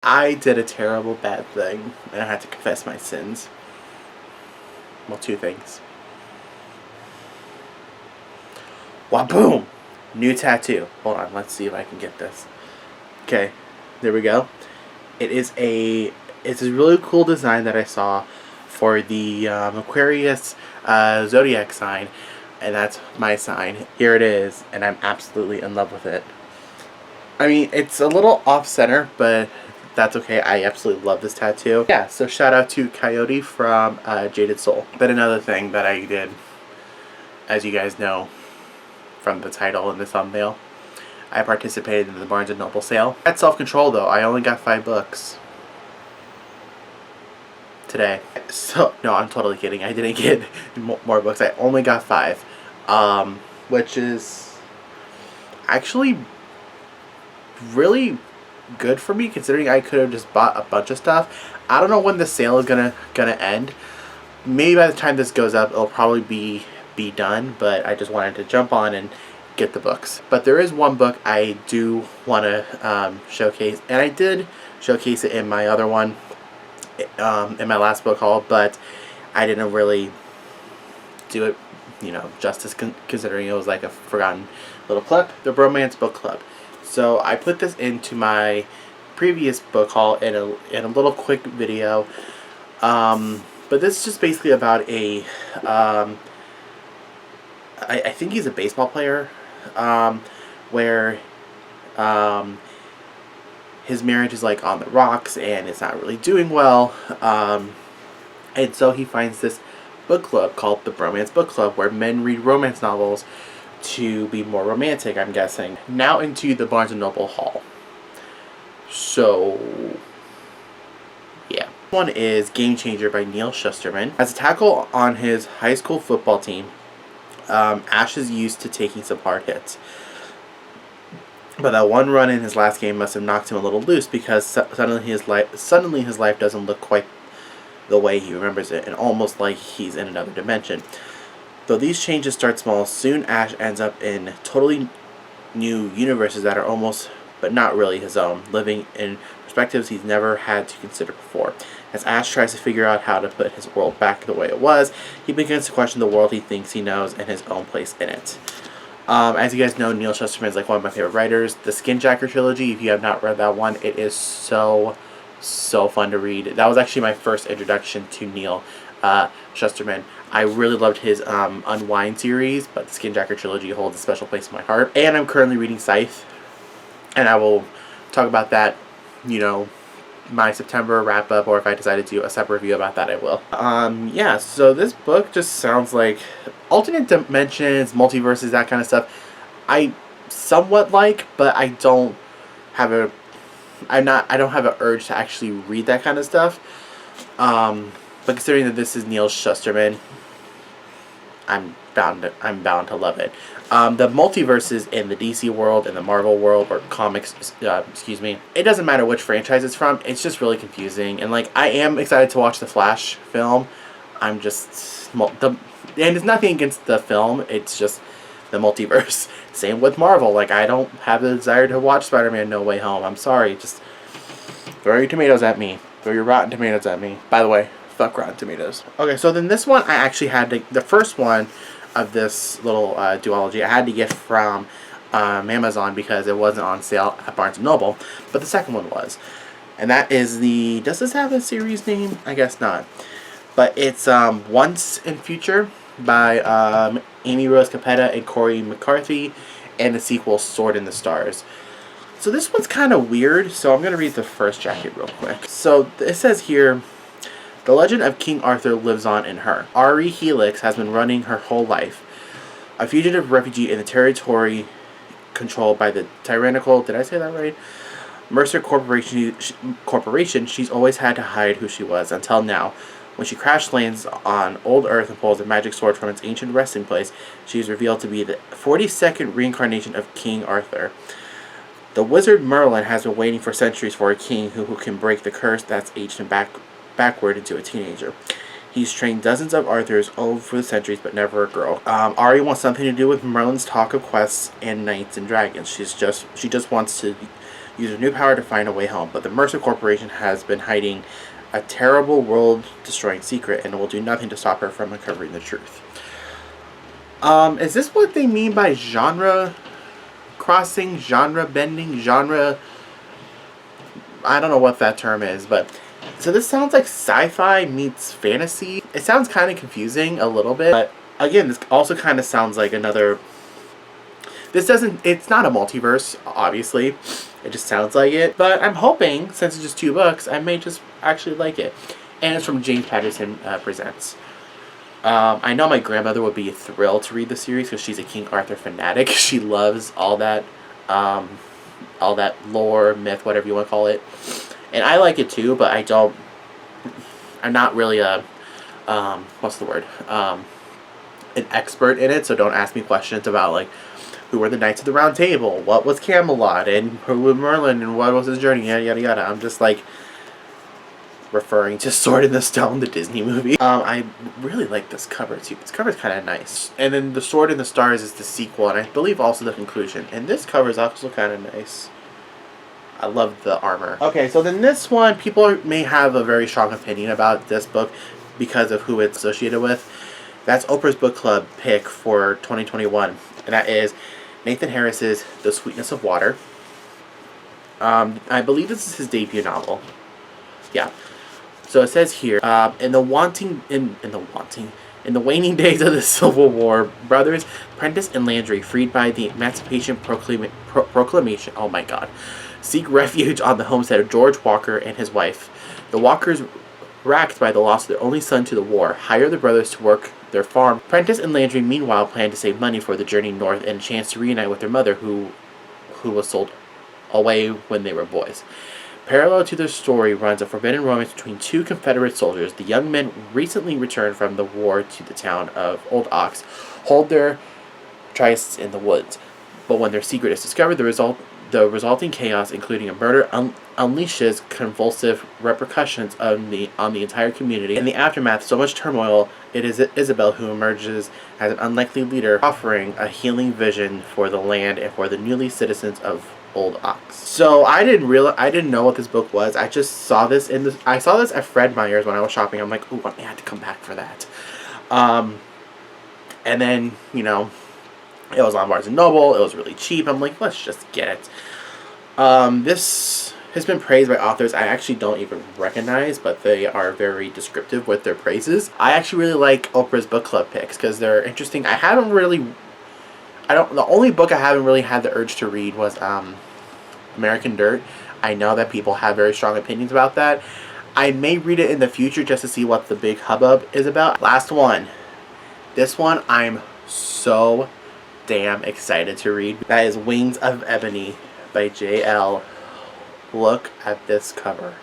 I did a terrible bad thing, and I had to confess my sins. Well, two things. Waboom! New tattoo. Hold on, let's see if I can get this. Okay, there we go. It's a really cool design that I saw for the Aquarius zodiac sign, and that's my sign. Here it is, and I'm absolutely in love with it. I mean, it's a little off-center, but that's okay. I absolutely love this tattoo. Yeah, so shout out to Coyote from Jaded Soul. But another thing that I did, as you guys know from the title and the thumbnail, I participated in the Barnes & Noble sale. I had self-control though. I only got 5 books today. So, no, I'm totally kidding. I didn't get more books. I only got 5. Which is actually really good for me, considering I could have just bought a bunch of stuff. I don't know when the sale is gonna end. Maybe by the time this goes up, it'll probably be done, but I just wanted to jump on and get the books. But there is one book I do want to showcase, and I did showcase it in my other one, in my last book haul, but I didn't really do it, justice, considering it was like a forgotten little clip. The Bromance Book Club. So I put this into my previous book haul in a little quick video. But this is just basically about a I think he's a baseball player, where his marriage is like on the rocks and it's not really doing well, and so he finds this book club called the Bromance Book Club, where men read romance novels to be more romantic, I'm guessing. Now into the Barnes & Noble haul. So, yeah. One is Game Changer by Neal Shusterman. As a tackle on his high school football team, Ash is used to taking some hard hits. But that one run in his last game must have knocked him a little loose, because suddenly his life doesn't look quite the way he remembers it, and almost like he's in another dimension. Though these changes start small, soon Ash ends up in totally new universes that are almost, but not really his own, living in perspectives he's never had to consider before. As Ash tries to figure out how to put his world back the way it was, he begins to question the world he thinks he knows and his own place in it. As you guys know, Neal Shusterman is like one of my favorite writers. The Skinjacker trilogy, if you have not read that one, it is so fun to read. That was actually my first introduction to Neal Shusterman. I really loved his Unwind series, but the Skinjacker trilogy holds a special place in my heart. And I'm currently reading Scythe, and I will talk about that, my September wrap up, or if I decide to do a separate review about that, I will. Yeah, so this book just sounds like alternate dimensions, multiverses, that kind of stuff. I somewhat like, but I don't have I don't have an urge to actually read that kind of stuff. But considering that this is Neal Shusterman, I'm bound to love it. The multiverses in the DC world and the Marvel world, or comics, it doesn't matter which franchise it's from. It's just really confusing, and I am excited to watch the Flash film. I'm just and it's nothing against the film. It's just the multiverse. Same with Marvel. I don't have the desire to watch Spider-Man No Way Home. I'm sorry. Just throw your tomatoes at me. Throw your Rotten Tomatoes at me. By the way, fuck Rotten Tomatoes. Okay, so then this one I actually had to, the first one of this little duology I had to get from Amazon, because it wasn't on sale at Barnes & Noble, but the second one was. And that is does this have a series name? I guess not. But it's Once in Future by Amy Rose Capetta and Corey McCarthy, and the sequel Sword in the Stars. So this one's kind of weird, so I'm going to read the first jacket real quick. So it says here, the legend of King Arthur lives on in her. Ari Helix has been running her whole life. A fugitive refugee in the territory controlled by the tyrannical, did I say that right? Mercer Corporation, she's always had to hide who she was, until now. When she crash lands on old Earth and pulls a magic sword from its ancient resting place, she is revealed to be the 42nd reincarnation of King Arthur. The wizard Merlin has been waiting for centuries for a king who can break the curse that's aged him backward into a teenager. He's trained dozens of Arthurs over the centuries, but never a girl. Ari wants something to do with Merlin's talk of quests and knights and dragons. She just wants to use her new power to find a way home. But the Mercer Corporation has been hiding a terrible world-destroying secret and will do nothing to stop her from uncovering the truth. Is this what they mean by genre crossing, genre bending, genre... I don't know what that term is, but... So this sounds like sci-fi meets fantasy. It sounds kind of confusing a little bit, but again, this also kind of sounds like another... It's not a multiverse, obviously. It just sounds like it. But I'm hoping, since it's just 2 books, I may just actually like it. And it's from James Patterson Presents. I know my grandmother would be thrilled to read the series because she's a King Arthur fanatic. She loves all that lore, myth, whatever you want to call it. And I like it too, but I'm not really a, what's the word? An expert in it, so don't ask me questions about, like, who were the Knights of the Round Table, what was Camelot, and who was Merlin, and what was his journey, yada yada yada. I'm just, like, referring to Sword in the Stone, the Disney movie. I really like this cover too. This cover is kind of nice. And then The Sword in the Stars is the sequel, and I believe also the conclusion. And this cover is also kind of nice. I love the armor. Okay, so then this one, people may have a very strong opinion about this book because of who it's associated with. That's Oprah's book club pick for 2021, and that is Nathan Harris's The Sweetness of Water. I believe this is his debut novel. Yeah. So it says here, in the waning days of the Civil War, brothers Prentice and Landry, freed by the Emancipation Proclamation, oh my god, seek refuge on the homestead of George Walker and his wife. The Walkers, racked by the loss of their only son to the war, hire the brothers to work their farm. Prentice and Landry, meanwhile, plan to save money for the journey north and a chance to reunite with their mother, who was sold away when they were boys. Parallel to their story runs a forbidden romance between 2 Confederate soldiers. The young men, recently returned from the war to the town of Old Ox, hold their trysts in the woods. But when their secret is discovered, the resulting chaos, including a murder, unleashes convulsive repercussions on the entire community. In the aftermath, so much turmoil, it is Isabel who emerges as an unlikely leader, offering a healing vision for the land and for the newly citizens of Old Ox. So I didn't know what this book was. I just saw this I saw this at Fred Meyer's when I was shopping. I'm like, ooh, I had to come back for that. And then, you know, it was on Barnes & Noble. It was really cheap. I'm like, let's just get it. This has been praised by authors I actually don't even recognize, but they are very descriptive with their praises. I actually really like Oprah's book club picks because they're interesting. The only book I haven't really had the urge to read was American Dirt. I know that people have very strong opinions about that. I may read it in the future just to see what the big hubbub is about. Last one. This one I'm so damn excited to read. That is Wings of Ebony by J.L. Look at this cover.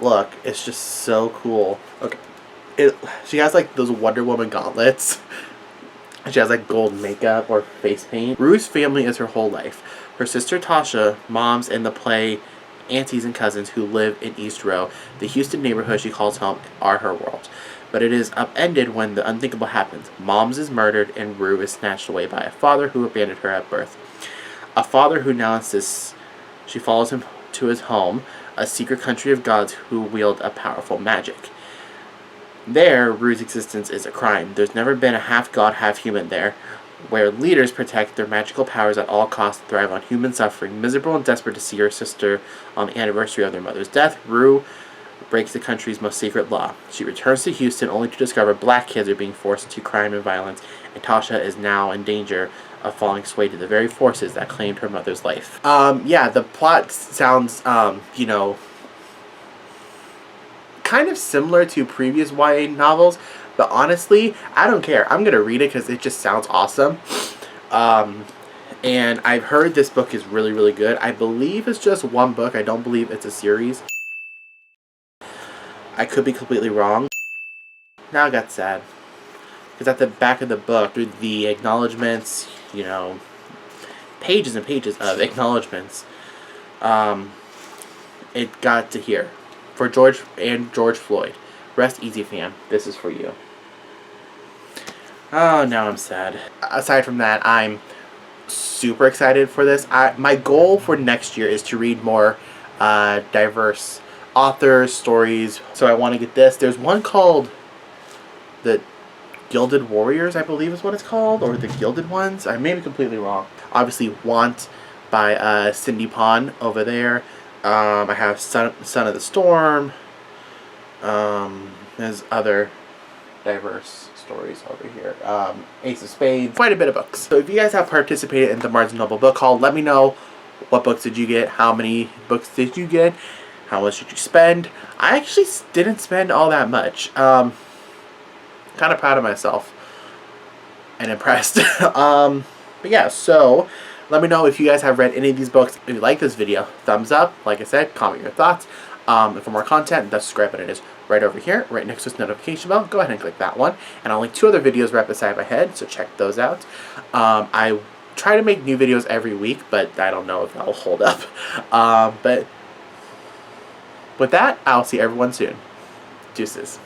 Look, it's just so cool. Okay, she has like those Wonder Woman gauntlets. She has like gold makeup or face paint. Rue's family is her whole life. Her sister Tasha, moms in the play, aunties and cousins who live in East Row, the Houston neighborhood she calls home, are her world. But it is upended when the unthinkable happens. Moms is murdered and Rue is snatched away by a father who abandoned her at birth. A father who now insists she follows him to his home, a secret country of gods who wield a powerful magic. There, Rue's existence is a crime. There's never been a half-god, half-human there, where leaders protect their magical powers at all costs and thrive on human suffering. Miserable and desperate to see her sister on the anniversary of their mother's death, Rue breaks the country's most secret law. She returns to Houston only to discover black kids are being forced into crime and violence, and Tasha is now in danger of falling sway to the very forces that claimed her mother's life. Yeah, the plot sounds, you know, kind of similar to previous YA novels, but honestly, I don't care. I'm going to read it because it just sounds awesome. And I've heard this book is really, really good. I believe it's just one book. I don't believe it's a series. I could be completely wrong. Now I got sad. Because at the back of the book, through the acknowledgements, you know, pages and pages of acknowledgements, it got to here. For George Floyd. Rest easy, fam. This is for you. Oh, now I'm sad. Aside from that, I'm super excited for this. My goal for next year is to read more diverse authors, stories. So I want to get this. There's one called The Gilded Warriors, I believe is what it's called, or The Gilded Ones. I may be completely wrong. Obviously, Want by Cindy Pon over there. I have Son of the Storm. There's other diverse stories over here. Ace of Spades. Quite a bit of books. So if you guys have participated in the Barnes & Noble book haul, let me know what books did you get, how many books did you get, how much did you spend. I actually didn't spend all that much. Kind of proud of myself and impressed. But yeah, so let me know if you guys have read any of these books. If you like this video, thumbs up. Like I said, comment your thoughts. And for more content, the subscribe button is right over here, right next to this notification bell. Go ahead and click that one. And I'll link 2 other videos right beside my head, so check those out. I try to make new videos every week, but I don't know if that'll hold up. But with that, I'll see everyone soon. Deuces.